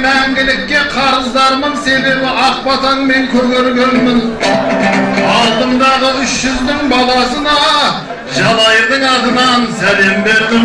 мәңгілікке қарыздармын, себебі Ақбатаң мен көгергенмін. Алдымдағы 300-дің баласына Жалайырдың адынан сәлем бердім.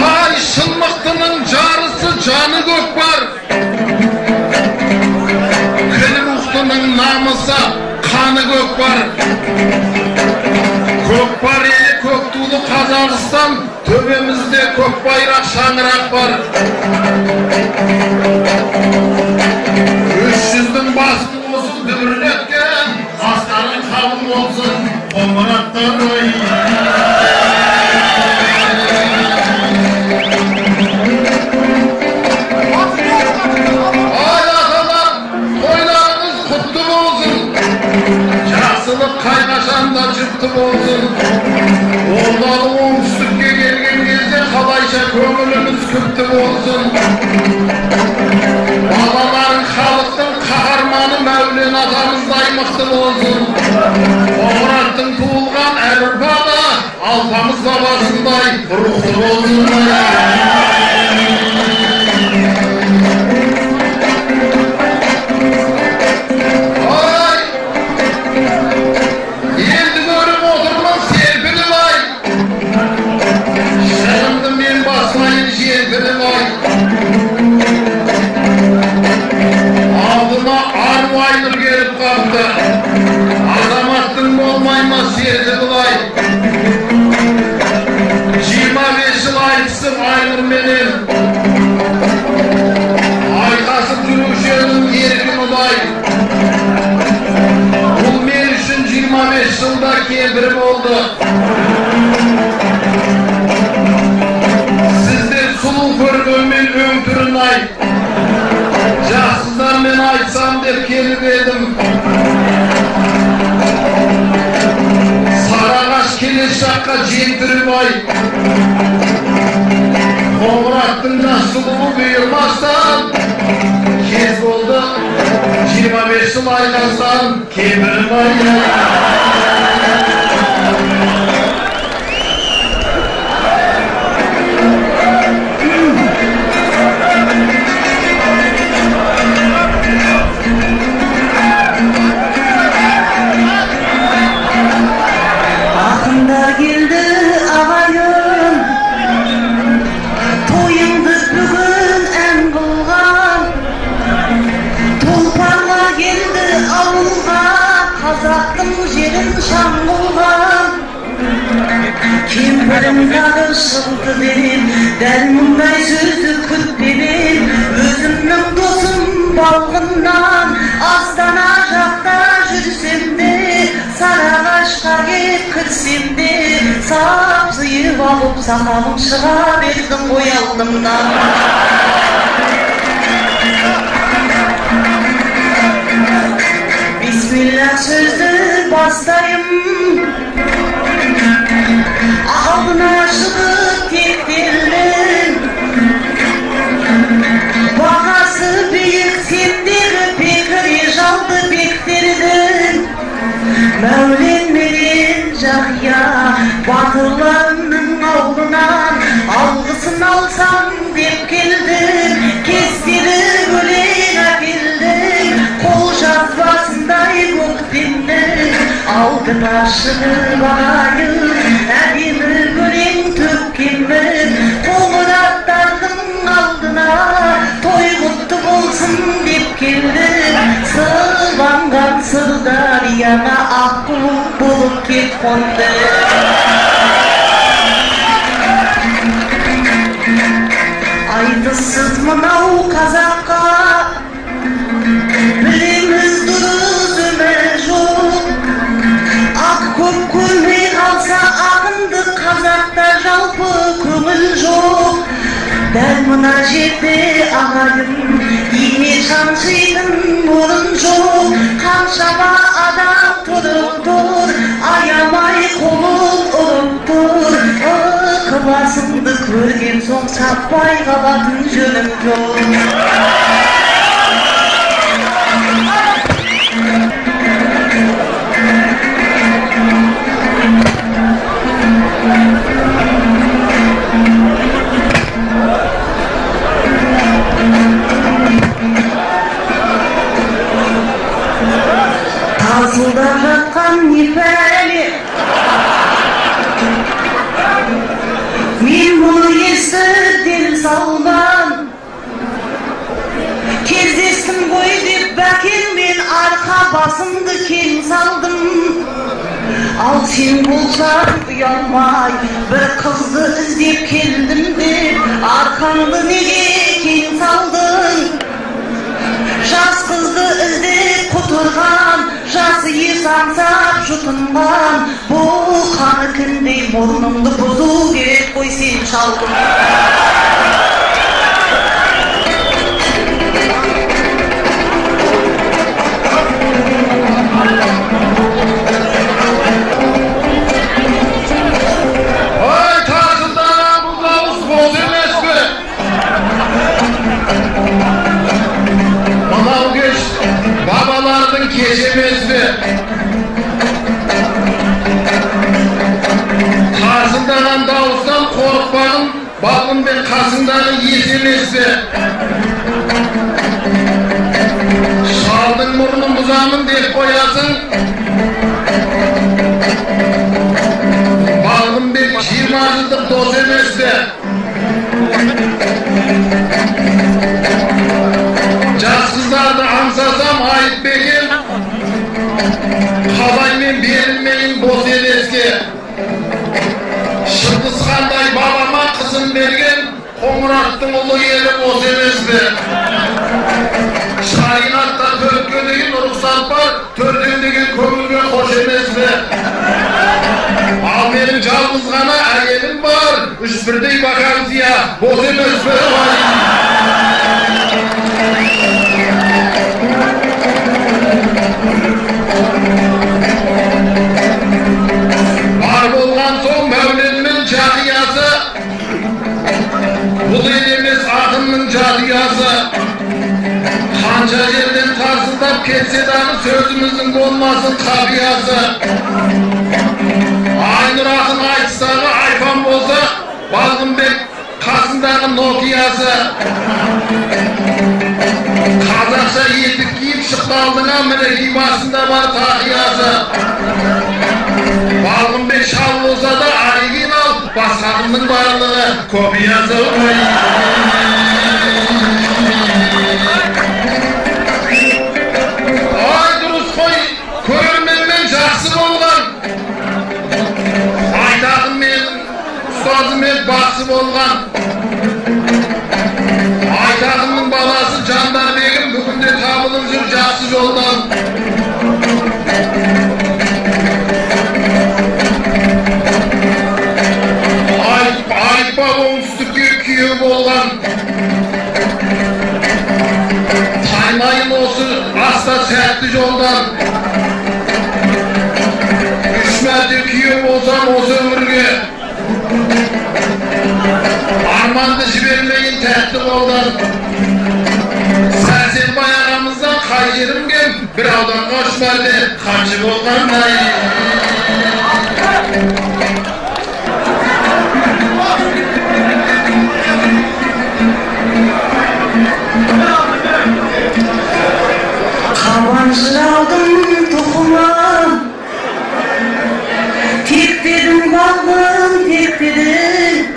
Ай, шынмықтының жарысы жаны көкпар, Кілмұқтының намысы қаны көкпар. Көкпар елі көк тулы Қазақстан, төбемізде көк байрақ шаңырақ бар. 300-дің басын осы дүбірлеткен, астарын қабыл болсын қоңыраттар. Ай аталар, тойларыңыз құтты болсын, жақсылық қайқашанда жүкті болсын. Олдағы оңтүстікке келген кезде қалайша көңіліміз күпті болсын. Балаларын халықтың қаһарманы Мәулен атамыздай мықты болсын. Қоңыраттың туылған әр ұрпағы Алпамыс бабасындай рухты болсын. Алдыма Арвайныр келіп қапты, азаматтың болмайма серді бұлай. 25 жыл айтысып Айнырменен айқасып жүрушенің еркін ұлай. Бұл мен үшін 25 жылда кемпір болды. Сіздер сұлу көргенмен өңтірін ай, жақсыздармен айтсам деп келіп едім. Сарағаш келес жаққа жеңтіріп ай, Қоңыраттың да сұлуы бұйырмастан, кез болды 25 жыл айқастан кеміріп ай. Kemperim дағы шылды берем, дәл мұндай сөзді күтпеген. Өзімнің досым балғыннан Астана жақта жүрсем де, Сарағашқа кеп кірсем де, сап-сыйып алып сақалым шыға бердім ғой алдымнан. Бисмилла сөзді бастайым, алдына шығып тектелдің, бағасы биік сендегі бекіре жалды бектердің. Мәулен менен Жақия батырларының алдынан алғысын алсам деп келдің. Кестері өлең әкелдің, қол жазбасындай көктемдің. Алдына шығып ағайын, әдемі өлең төккенмін. Қоңыраттардың алдына той құтты болсын деп келдің. Сылбанған Сырдарияна ақ бұлт болып кеп қонды. Айтыссыз мынау қазаққа, білеміз дұрыс өмір жоқ. Ақ көк көрмей қалса ағынды қазақта жалпы көңіл жоқ. Дәл мына жерде ағайын ине шаншидың орын жоқ. Қаншама адам тұрып тұр, аямай қолын ұрып тұр. Ықыласыңды көрген соң сатпай қалатын жөнім жоқ. Basımdı kel saldım. Al sen bulsan uyanmay, bir kızdı izlep keldim de, arkamda nege kel saldın? Жас kızdı izlep kuturgan, jasıyı sansap jutungan, bu kanı kindey murnumdu buzu gerek koy sen çaldın. Babalardan geçemez mi? Kasındanan davuzdan korkmağın, balın ben kasındanı yetemez mi? Şaldın burnun buzağımın deyip koyasın, balın ben 20 yıldır dost emez mi? Cansızlarda ansasam ayıp bekim, kalaymen verilmeyin boz elezge. Şıldızkanday babama kızım bergen, Komurattın ulu yeri boz emezdi. Şayinatta törkönüğün ruhsat var, tördüğündeki kömürge hoş emezdi. Al benim calbızgana ayelim var, üç birdey bakan ziya, boz emezdi. Var bolgan soň Mevlenimin cadiyası, bu dediğimiz akımın cadiyası. Kanca yerden tarsıldap ketse dahi sözümüzün olmasın tabiyası. Aynur akın aytsağı ayfan bolsa, Balgınbek kasındağı Nokia'sı. Kazakça yetik giyip şıklı aldığına meleki basında var tahiyası. Balgınbek şal olsa da aygin al, baskanının varlığı kopyası. Ay duruz koy, körülmenden жақсы болған. Айтағым мен, ұстазым мен бақсы болған. Айтағымның баласы Жандарбегім бүгінде табылып жүр жақсы жолдан. Айтпа оңтүстікке күйеу болған. Таймайын осы аста сәтті жолдан. Үш мәрте күйеу болсам осы өмірге, арманды жібермейін тәтті қолдан. Сәрсенбай ағамыздан қай жерім кем, бір ауданға үш мәрте қамшы болғандай. Kabancılavdım tohumam, tek dedim balım, tek dedim.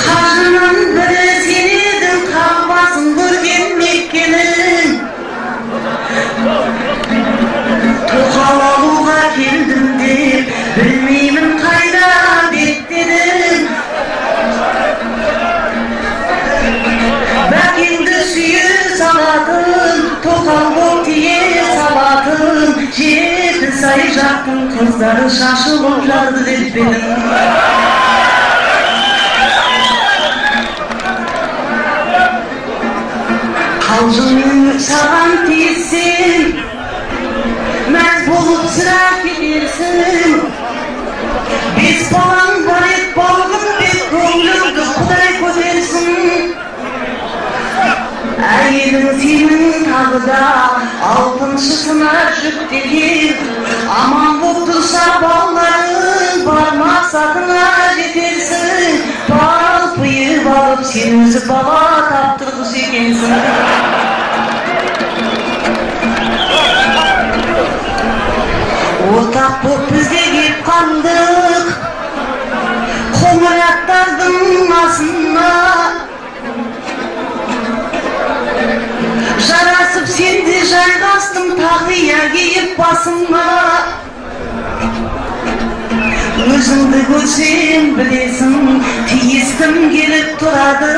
Karnımın biri senedim, kalmasın görgen Mekke'nin. Tohalaluğa geldim deyip, bilmeymin kayda bekledim. Bakindi suyu salatın, tokal bol diye salatın. Жеті сай жақтың қыздары шашылып жарды деп benim. Қалжың саған тиесің, мәз болып sıra келерсің. Бес балаң бар ет балғын бек көңіліңді Құдай көтерсін. Әйелің сенің тағы да алтыншысына жүктеген. Аман боп тұрса балаларың бар мақсатыңа жетерсің. Бал пиып алып сен өзі бала таптырғысы екенсің. Отақ боп бізде кеп қандық, қоңыраттардың асына. Жарасып сенде жайғастым тағи basınma. Özüңді көрсең білесің, тиістім келіп тұрады,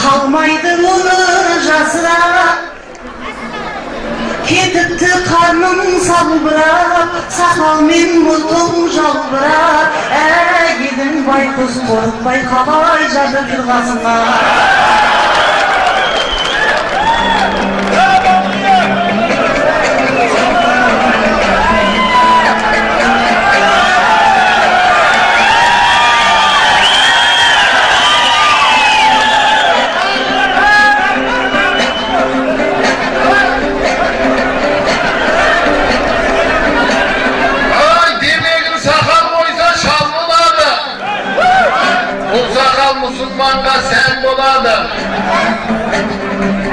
қалмайды оны жасыра. Кетіпті қарның салбырап, сақал мен мұртың жалбырап, елің байқұс қорықпай қалай жатып тұрғасыңа. Musulmanға сән болады.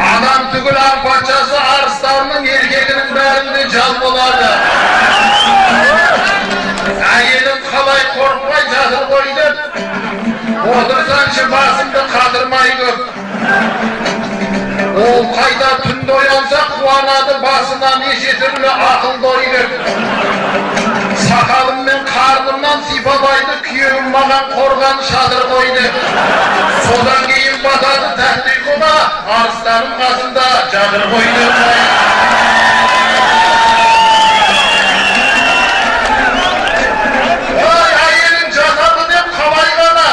Адам түгіл аң патшасы арыстанның еркегінің бәрінде жал болады. Әйелің қалай қорықпай жатыр қойды, отырсаңшы басымды қатырмай көп. Ол қайда түнде оянса қуанады, басына неше түрлі ақылды ой көп. Сақалым мен қарнымнан сипалайды, күйеуім маған қорған шатыр қойды. Содан кейін батады тәтті ұйқыға, арыстаным қасында жатыр қойды. Ой, әйелің жатады деп қалай ғана.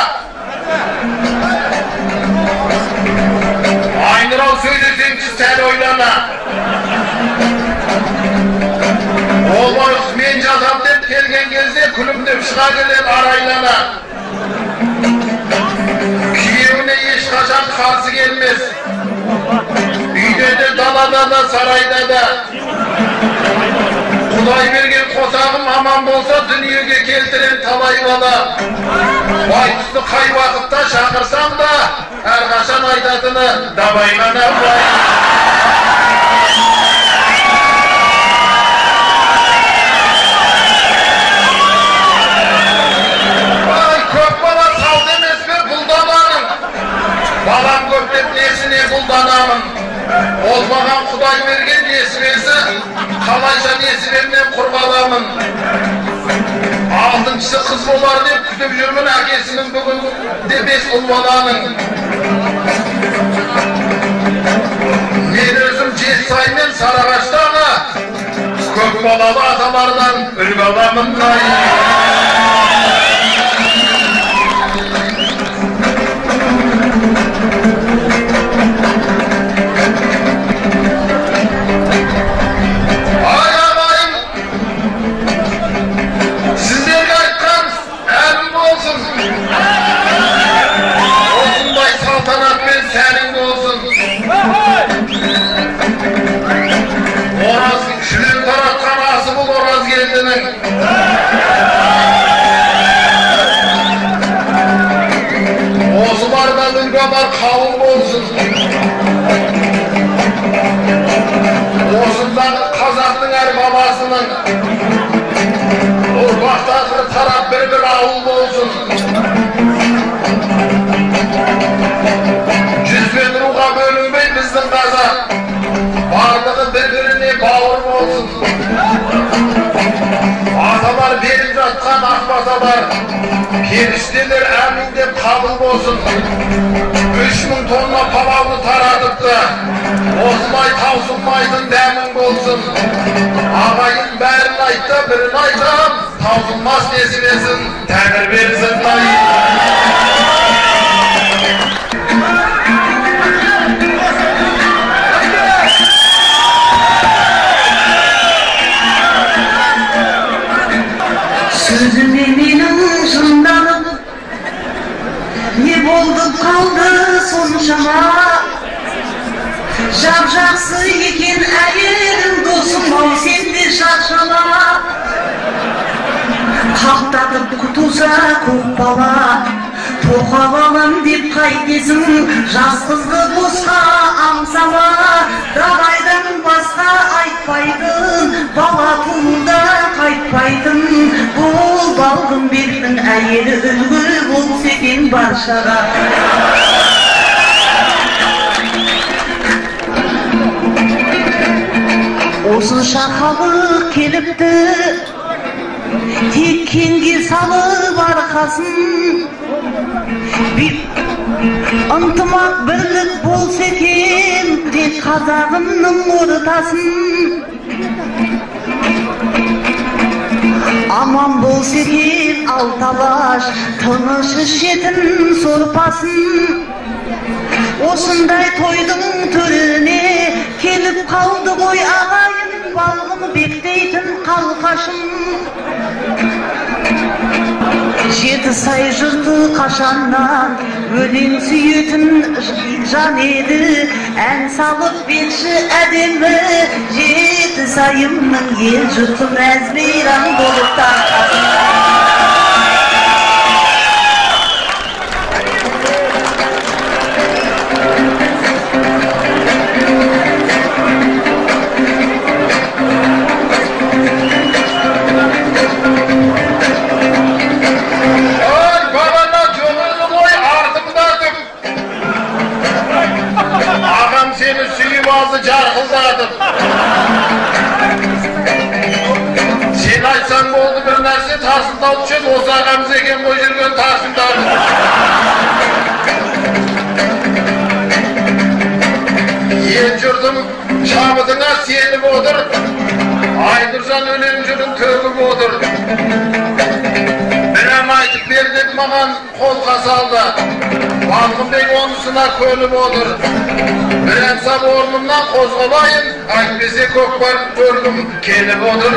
Айнырау сөйлесеңші сәл ойлана. Ол байғұс мен жатам деп келген кезде күлімдеп шыға келер арайлана. Күйеуіне ешқашан қарсы келмес. Үйде де, далада да, сарайда да. Құдай берген қосағым аман болса дүниеге келтірен талай бала. Байғұсты қай уақытта шақырсам да әрқашан айтатыны дабай ғана бай. Балам көп деп несіне бұлданамын. Ол маған Құдай берген несібесі, қалайша несібемнен құрбаламын. Алтыншысы қыз болар деп күтіп жүрмін, әкесінің бүгін де 5 ұл баланың. Мен өзім Жетісай мен Сарыағаштағы көп балалы аталардан үлгі аламын. Осы бардан үлгі бар қауым болсын. Осындағы қазақтың әр баласының ұрпақтары тарап бір ауыл болсын. Жүзбен руға бөлінбей біздің қазақ, барлығы бір-біріне бауыр болсын. Аталар беріп жатқан ақбаталар, періштелер әмін деп қабыл болсын. 3000 тонна палауды таратыпты, осылай таусылмайтын дәмін болсын. Ағайын бәрін айтты, бірін айтам, таусылмас несібесін тәңір берсін. Сөзіме менің жынданып, не болды қалды соншама. Жап-жақсы екен әйелің досым, ау сенде шаршама. Қақтатып құтылса көп бала, тоқа балам деп қайтесің. Жас қызды босқа аңсама, дабайдан басқа айтпайтын, бала туылда қайтпайтын. Бұл балғын бердің әйелі үлгі болса екен баршаға. Осынша халық kelipti. Tekkengi salıp arkaсын, bir ынтымақ бірлік болса екен, тек қазағымның ортасын. Aman bolsa eкен ал талаш, тынышы шетін сорпасын. Осындай тойдың төріне келіп қалды ғой ағайын, балғын бектейтін қалқашым. Жеті сай жұрты қашаннан өлең сүйетін жан еді, ән салып берші әдемі, жеті сайымның ел жұрты мәз-мейрам болып тарқасын. Seni suyup aldı cargıldadım. Sen aytsan oldu bir narsa tarsında uçun, o ağamız eken boy жүрген tarsındadım. El jurdum şamıdına senip odur, Aynurjan ölen jurdum tөгіп odur. Benim aytıp berdik mağan kolqa saldı, Balgınbek onusuna könüp odur. Ben sab ornumdan qozg'alayın, aytbese ko'kbar ko'rgim kelib odur.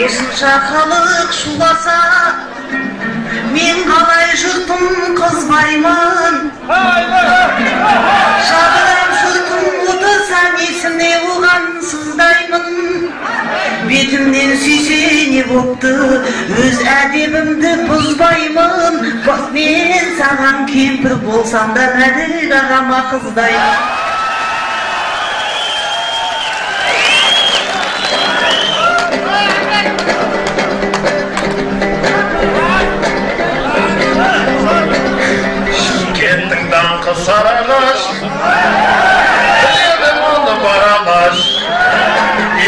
Osынша халық шуласа, мен қалай жұртым қызбаймын. Жадырам жұртым отырса несіне оған сыздаймын. Бетімнен сүйсе не бопты, өз әдебімді бұзбаймын. Бақ мен саған кемпір болсам да мәдік ағама қыздаймын. Sarılaş, biledim onu baralaş,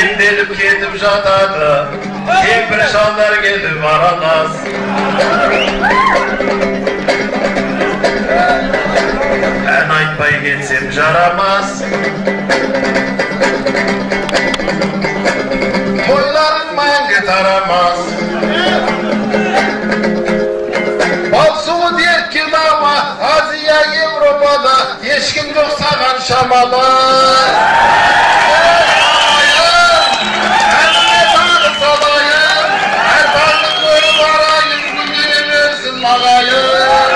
indelip ketip jatadı, kempir şallar gelip aralas. En aytpay ketsem jaramaz, boylarım мәңгі тарамaz. Bal suğu dertki dava, Aziya Evropa'da ешкім жоқ саған шамалы. Әніне тағы салайын, әр таңның көріп арайын, гүлдене берсін мағайын.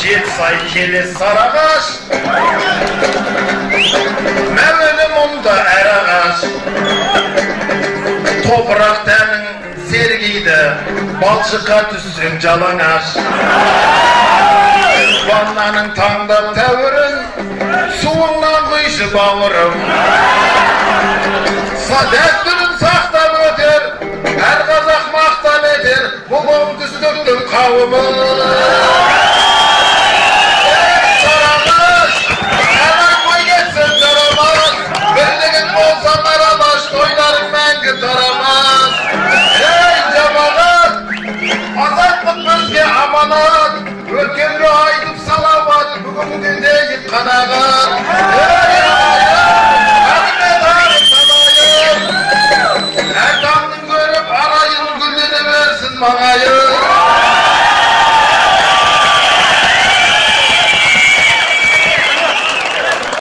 Жет сай келес сарағаш, мәуелі мұнда әр ағаш. Топырақ тәнің сергейді, балшыққа түссең жалаңаш. Ваннаның таңдап тәуірін, суыңнан құйшы бауырым. Дәстүрін сақтап өтер, әр қазақ мақтан етер, бұл оңтүстіктің қауымы. Сарағаш, қарақмай кетсін жарамас, бірлігін болсам аралаш, тойларың мәңгі тарамас. Azatlık bizge amanat, ötkenli aydıp salavat, bugün deyip kanağat. Ey ağayım, Ahmet ağayım salayım, her damlın görüp arayın, gülünü versin mağayım.